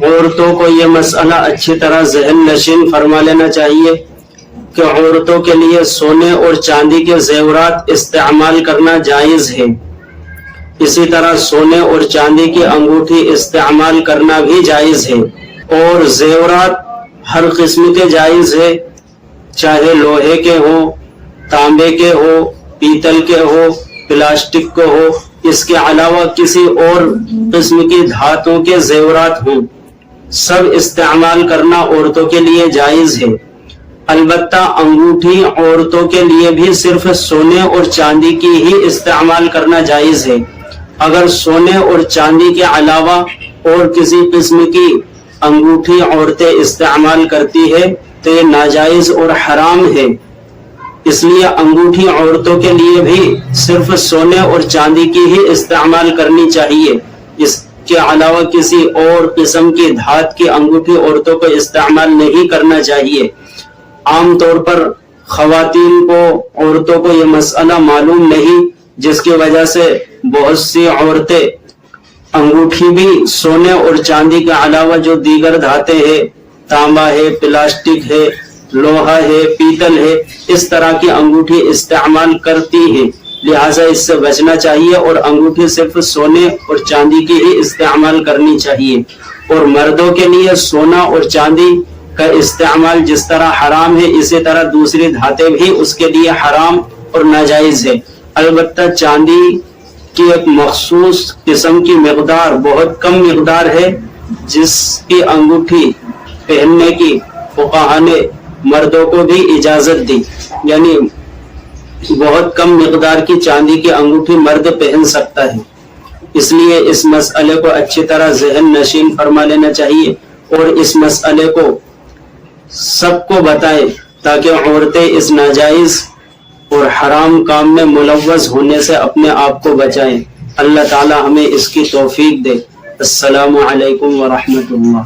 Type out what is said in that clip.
عورتوں کو یہ مسئلہ اچھی طرح ذہن نشین فرما لینا چاہیے کہ عورتوں کے لیے سونے اور چاندی کے زیورات استعمال کرنا جائز ہے، اسی طرح سونے اور چاندی کی انگوٹھی استعمال کرنا بھی جائز ہے، اور زیورات ہر قسم کے جائز ہے، چاہے لوہے کے ہوں، تانبے کے ہو، پیتل کے ہو، پلاسٹک کے ہو، اس کے علاوہ کسی اور قسم کی دھاتوں کے زیورات ہوں، سب استعمال کرنا عورتوں کے لیے جائز ہے۔ البتہ انگوٹھی عورتوں کے لیے بھی صرف سونے اور چاندی کی ہی استعمال کرنا جائز ہے۔ اگر سونے اور چاندی کے علاوہ اور کسی قسم کی انگوٹھی عورتیں استعمال کرتی ہے تو یہ ناجائز اور حرام ہے، اس لیے انگوٹھی عورتوں کے لیے بھی صرف سونے اور چاندی کی ہی استعمال کرنی چاہیے، اس کے علاوہ کسی اور قسم کی دھات کی انگوٹھی عورتوں کو استعمال نہیں کرنا چاہیے۔ عام طور پر خواتین کو، عورتوں کو یہ مسئلہ معلوم نہیں، جس کی وجہ سے بہت سی عورتیں انگوٹھی بھی سونے اور چاندی کے علاوہ جو دیگر دھاتیں ہیں، تانبا ہے، پلاسٹک ہے، لوہا ہے، پیتل ہے، اس طرح کی انگوٹھی استعمال کرتی ہے، لہٰذا اس سے بچنا چاہیے اور انگوٹھی صرف سونے اور چاندی کی ہی استعمال کرنی چاہیے۔ اور مردوں کے لیے سونا اور چاندی کا استعمال جس طرح حرام ہے، اسی طرح دوسری دھاتیں بھی اس کے لیے حرام اور ناجائز ہے۔ البتہ چاندی کی ایک مخصوص قسم کی مقدار، بہت کم مقدار ہے، جس کی انگوٹھی پہننے کی فقہاء نے مردوں کو بھی اجازت دی، یعنی بہت کم مقدار کی چاندی کی انگوٹھی مرد پہن سکتا ہے۔ اس لیے اس مسئلے کو اچھی طرح ذہن نشین فرما لینا چاہیے اور اس مسئلے کو سب کو بتائیں تاکہ عورتیں اس ناجائز اور حرام کام میں ملوث ہونے سے اپنے آپ کو بچائیں۔ اللہ تعالی ہمیں اس کی توفیق دے۔ السلام علیکم ورحمۃ اللہ۔